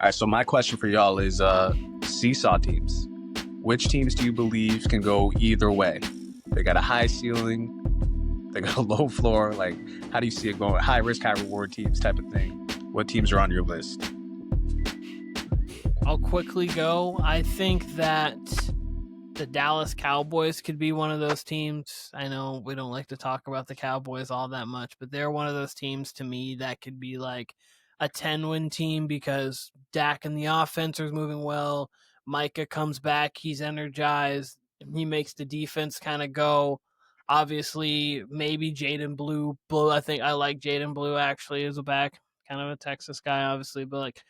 All right, so my question for y'all is Seesaw teams. Which teams do you believe can go either way? They got a high ceiling, they got a low floor. Like, how do you see it going? High risk, high reward teams type of thing. What teams are on your list? I'll quickly go. I think that the Dallas Cowboys could be one of those teams. I know we don't like to talk about the Cowboys all that much, but they're one of those teams to me that could be like a 10-win team because Dak and the offense are moving well. Micah comes back. He's energized. He makes the defense kind of go. Obviously, maybe Jaden Blue. I think I like Jaden Blue actually as a back. Kind of a Texas guy, obviously, but like,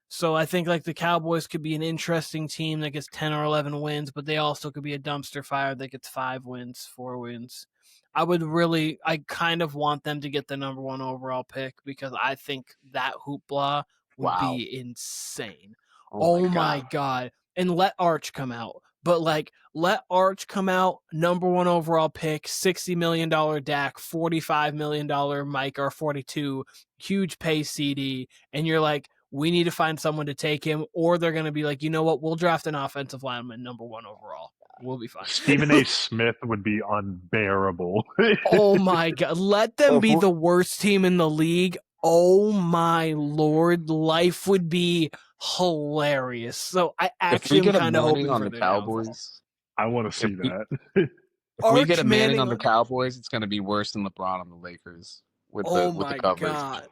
so I think like the Cowboys could be an interesting team that gets 10 or 11 wins, but they also could be a dumpster fire that gets 5 wins, 4 wins. I kind of want them to get the number 1 overall pick because I think that hoopla would be insane. Oh my God. And let Arch come out. But like, let Arch come out, number 1 overall pick, $60 million Dak, $45 million Mike, or 42, huge pay CD. And you're like, we need to find someone to take him, or they're going to be like, you know what, we'll draft an offensive lineman, number 1 overall. We'll be fine. Stephen A. Smith would be unbearable. Oh my God. Let them be the worst team in the league. Oh my Lord. Life would be hilarious. So I actually am kind of hoping on for the Cowboys. I want to see that. If we get a Manning on the Cowboys, it's going to be worse than LeBron on the Lakers with the coverage. God.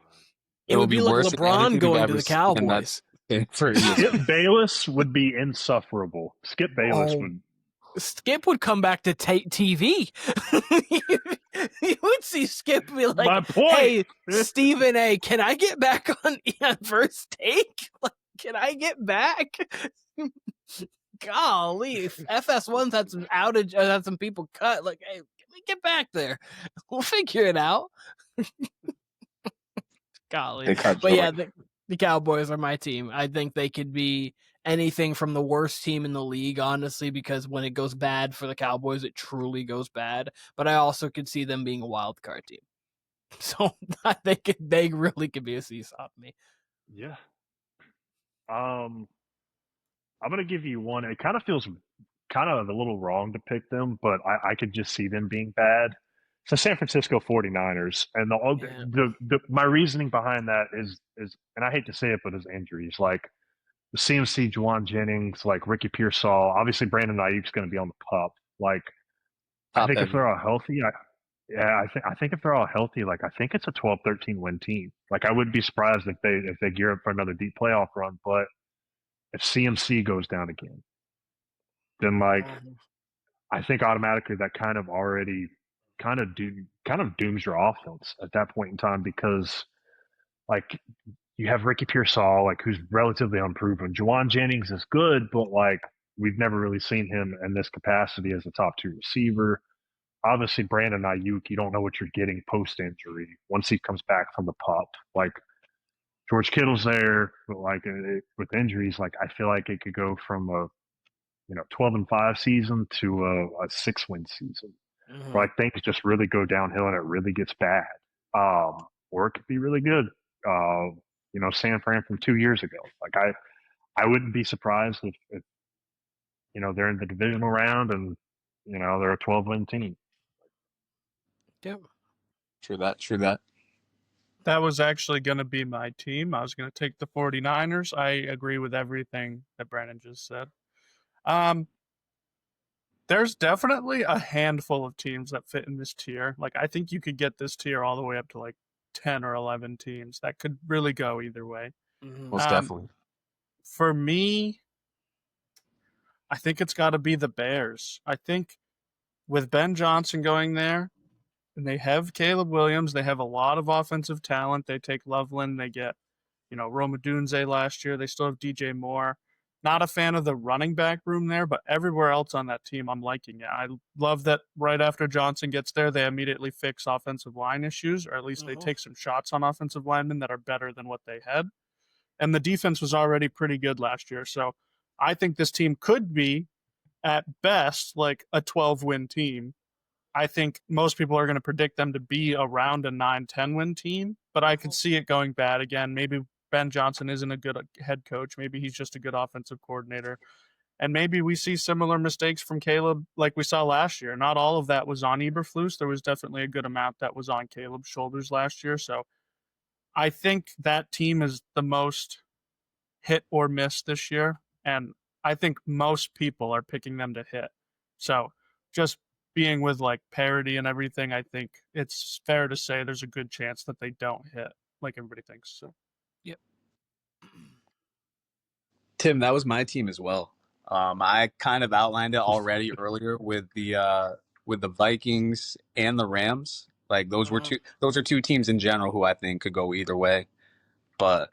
It would be like LeBron going to the Cowboys. Skip Bayless would be insufferable. Skip Bayless would. Skip would come back to TV. You would see Skip be like, my point. Hey, Stephen A., can I get back on First Take? Like, can I get back? Golly, FS1's had some outage, had some people cut. Like, hey, can we get back there? We'll figure it out. Golly. But yeah, the Cowboys are my team. I think they could be anything from the worst team in the league, honestly, because when it goes bad for the Cowboys, it truly goes bad. But I also could see them being a wild card team. So I think they really could be a seesaw to me. Yeah. I'm going to give you one. It kind of feels kind of a little wrong to pick them, but I could just see them being bad. So San Francisco 49ers, and my reasoning behind that is, and I hate to say it, but is injuries. Like the CMC, Juwan Jennings, like Ricky Pearsall, obviously Brandon Ayuk's going to be on the pup. Like I think if they're all healthy, I think if they're all healthy, like I think it's a 12-13 win team. Like I wouldn't be surprised if they gear up for another deep playoff run. But if CMC goes down again, then like I think automatically that kind of already kind of dooms your offense at that point in time, because like you have Ricky Pearsall, like who's relatively unproven. Juwan Jennings is good, but like we've never really seen him in this capacity as a top 2 receiver. Obviously, Brandon Ayuk, you don't know what you're getting post-injury once he comes back from the pup. Like George Kittle's there, but like with injuries, like I feel like it could go from a 12-5 season to a 6-win season. Mm-hmm. Like things just really go downhill and it really gets bad. Or it could be really good. San Fran from 2 years ago. Like I wouldn't be surprised if they're in the divisional round and they're a 12-win team. Yep. True that. That was actually going to be my team. I was going to take the 49ers. I agree with everything that Brandon just said. There's definitely a handful of teams that fit in this tier. Like, I think you could get this tier all the way up to like 10 or 11 teams. That could really go either way. Mm-hmm. Most definitely. For me, I think it's got to be the Bears. I think with Ben Johnson going there, and they have Caleb Williams, they have a lot of offensive talent. They take Loveland, they get, Roma Dunze last year. They still have DJ Moore. Not a fan of the running back room there, but everywhere else on that team, I'm liking it. I love that right after Johnson gets there, they immediately fix offensive line issues, or at least they take some shots on offensive linemen that are better than what they had. And the defense was already pretty good last year. So I think this team could be, at best, like a 12-win team. I think most people are going to predict them to be around a 9-10 win team, but I could see it going bad again, maybe Ben Johnson isn't a good head coach. Maybe he's just a good offensive coordinator. And maybe we see similar mistakes from Caleb like we saw last year. Not all of that was on Eberflus. There was definitely a good amount that was on Caleb's shoulders last year. So I think that team is the most hit or miss this year. And I think most people are picking them to hit. So just being with like parity and everything, I think it's fair to say there's a good chance that they don't hit like everybody thinks. So, Yep. Tim, that was my team as well. I kind of outlined it already earlier with the Vikings and the Rams. Like those are two teams in general who I think could go either way. But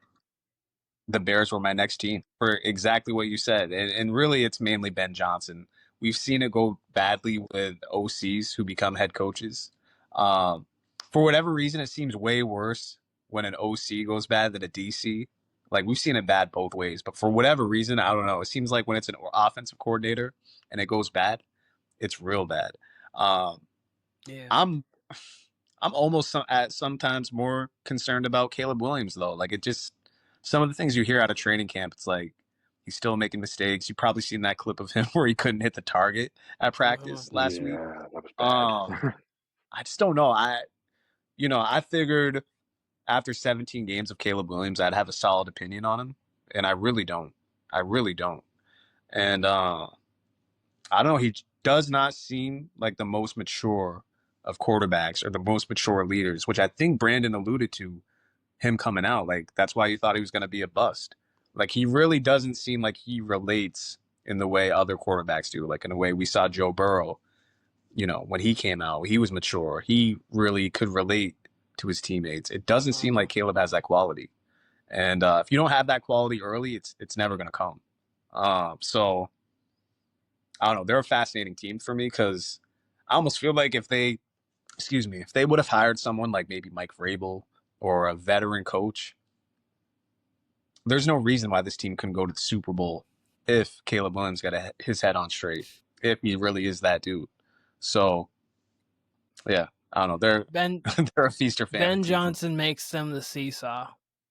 the Bears were my next team for exactly what you said. And really it's mainly Ben Johnson. We've seen it go badly with OCs who become head coaches. For whatever reason, it seems way worse when an OC goes bad than a DC. Like we've seen it bad both ways, but for whatever reason, I don't know. It seems like when it's an offensive coordinator and it goes bad, it's real bad. Yeah. I'm almost sometimes more concerned about Caleb Williams though. Like it just some of the things you hear out of training camp, it's like he's still making mistakes. You've probably seen that clip of him where he couldn't hit the target at practice last week. Yeah, that was bad. I just don't know. I figured after 17 games of Caleb Williams, I'd have a solid opinion on him, and I really don't. And I don't know. He does not seem like the most mature of quarterbacks or the most mature leaders, which I think Brandon alluded to him coming out. Like that's why you thought he was going to be a bust. Like he really doesn't seem like he relates in the way other quarterbacks do. Like in a way we saw Joe Burrow. When he came out, he was mature. He really could relate to his teammates. It doesn't seem like Caleb has that quality. And if you don't have that quality early, it's never going to come. So I don't know. They're a fascinating team for me because I almost feel like if they would have hired someone like maybe Mike Vrabel or a veteran coach, there's no reason why this team couldn't go to the Super Bowl if Caleb Williams got his head on straight, if he really is that dude. So, yeah, I don't know. They're a feast or famine. Ben Johnson makes them the seesaw.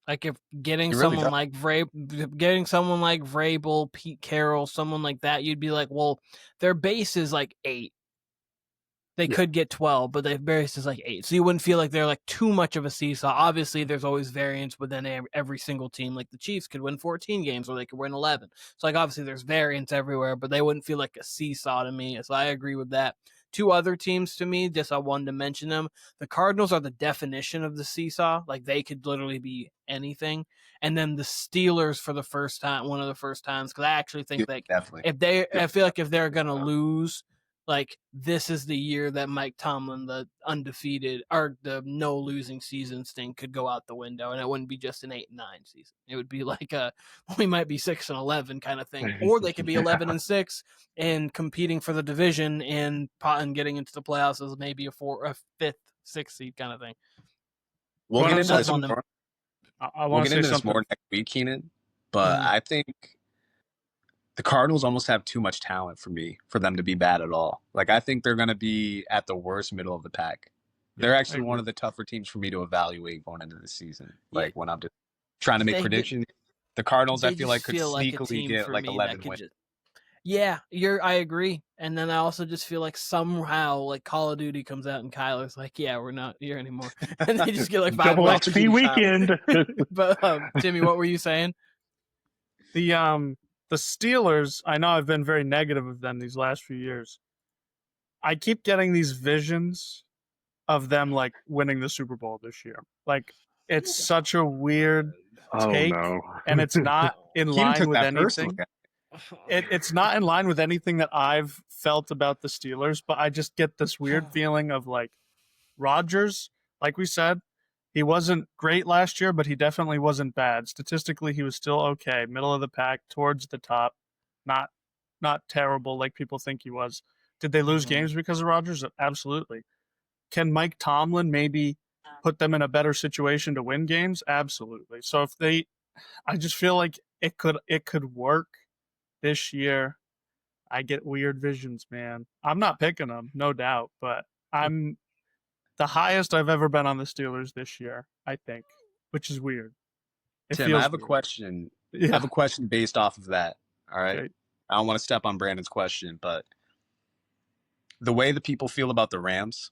Like if getting He really someone like Vrabel, Pete Carroll, someone like that, you'd be like, well, their base is like 8. They could get 12, but their base is like 8. So you wouldn't feel like they're like too much of a seesaw. Obviously, there's always variance within every single team. Like the Chiefs could win 14 games or they could win 11. So like obviously there's variance everywhere, but they wouldn't feel like a seesaw to me. So I agree with that. 2 other teams to me, just I wanted to mention them. The Cardinals are the definition of the seesaw. Like they could literally be anything. And then the Steelers for the first time, one of the first times, because I actually think like definitely. I feel like if they're gonna lose, like this is the year that Mike Tomlin, the undefeated or the no losing seasons thing, could go out the window, and it wouldn't be just an 8-9 season. It would be like we might be 6-11 kind of thing, or they could be 11-6 and competing for the division and getting into the playoffs as maybe a 5th, 6th seed kind of thing. We'll get into this more. We'll get into this more next week, Keenan. But I think the Cardinals almost have too much talent for them to be bad at all. Like I think they're going to be at the worst middle of the pack. They're actually one of the tougher teams for me to evaluate going into the season. Like when I'm just trying to make predictions, the Cardinals I feel like could sneakily get like 11 wins. I agree. And then I also just feel like somehow like Call of Duty comes out and Kyler's like, yeah, we're not here anymore. And they just get like 5 Double XP weekend. But Timmy, what were you saying? The Steelers, I know I've been very negative of them these last few years. I keep getting these visions of them like winning the Super Bowl this year. Like it's such a weird take, and it's not in line with anything. It's not in line with anything that I've felt about the Steelers, but I just get this weird feeling of like Rodgers, like we said, he wasn't great last year, but he definitely wasn't bad. Statistically, he was still okay, middle of the pack, towards the top, not terrible like people think he was. Did they lose games because of Rodgers? Absolutely. Can Mike Tomlin maybe put them in a better situation to win games? Absolutely. So I just feel like it could work this year. I get weird visions, man. I'm not picking them, no doubt, but I'm the highest I've ever been on the Steelers this year, I think, which is weird. Tim, I feels have a weird. question. I Yeah. have a question based off of that. All right. Okay. I don't want to step on Brandon's question, but the way the people feel about the Rams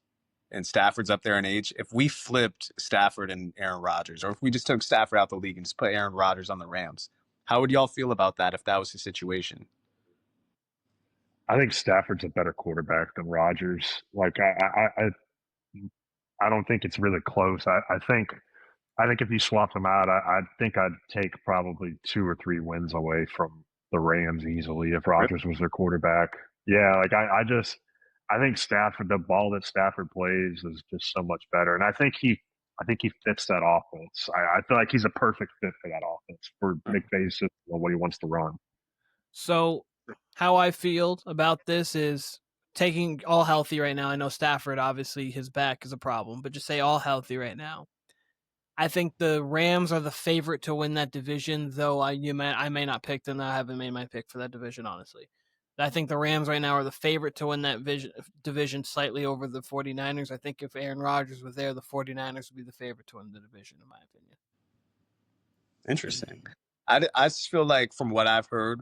and Stafford's up there in age, if we flipped Stafford and Aaron Rodgers, or if we just took Stafford out the league and just put Aaron Rodgers on the Rams, how would y'all feel about that if that was the situation? I think Stafford's a better quarterback than Rodgers. Like I don't think it's really close. I think if you swapped them out, I think I'd take probably 2 or 3 wins away from the Rams easily if Rodgers was their quarterback. Yeah, like I think Stafford, the ball that Stafford plays is just so much better, and I think he fits that offense. I feel like he's a perfect fit for that offense for McVay's system and what he wants to run. So how I feel about this is taking all healthy right now. I know Stafford, obviously his back is a problem, but just say all healthy right now. I think the Rams are the favorite to win that division, though I may not pick them. I haven't made my pick for that division, honestly. I think the Rams right now are the favorite to win that division slightly over the 49ers. I think if Aaron Rodgers was there, the 49ers would be the favorite to win the division, in my opinion. Interesting. I just feel like from what I've heard,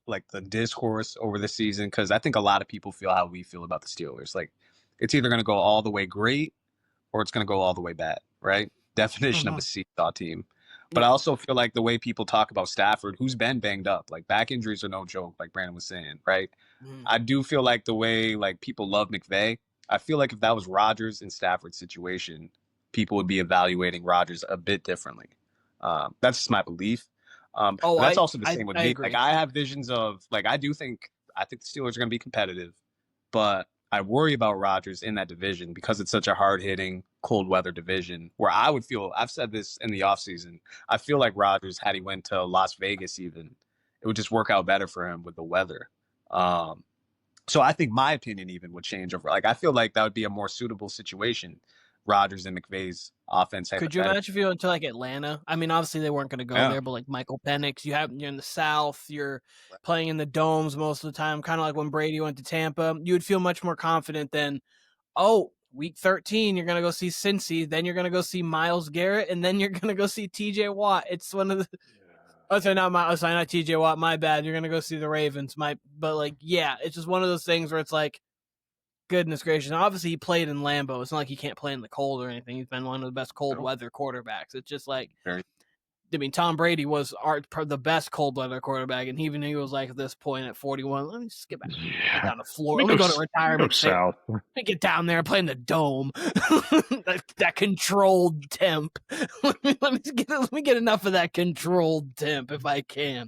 like the discourse over the season, because I think a lot of people feel how we feel about the Steelers. Like it's either going to go all the way great or it's going to go all the way bad, right? Definition of a seesaw team. But I also feel like the way people talk about Stafford, who's been banged up, like back injuries are no joke, like Brandon was saying, right? I do feel like the way like people love McVay, I feel like if that was Rodgers and Stafford's situation, people would be evaluating Rodgers a bit differently. That's just my belief. But that's also the same with me. Agree. Like I have visions of like I think the Steelers are going to be competitive, but I worry about Rodgers in that division because it's such a hard-hitting, cold weather division where I would feel, I've said this in the offseason, I feel like Rodgers, had he went to Las Vegas even, it would just work out better for him with the weather. So I think my opinion even would change over. Like I feel like that would be a more suitable situation, Rodgers and McVay's offense. Could you imagine if you went to like Atlanta? I mean, obviously they weren't going to go there, but like Michael Penix, you're in the South, you're playing in the domes most of the time, kind of like when Brady went to Tampa. You would feel much more confident than, week 13, you're going to go see Cincy, then you're going to go see Myles Garrett, and then you're going to go see TJ Watt. It's one of the not TJ Watt, my bad. You're going to go see the Ravens. It's just one of those things where it's like, goodness gracious. And obviously, he played in Lambeau. It's not like he can't play in the cold or anything. He's been one of the best cold weather quarterbacks. It's just like, Tom Brady was the best cold weather quarterback, and even he was like at this point at 41, let me just get back down to Florida. Let me go to retirement. South. Let me get down there and play in the dome. that controlled temp. let me get enough of that controlled temp if I can.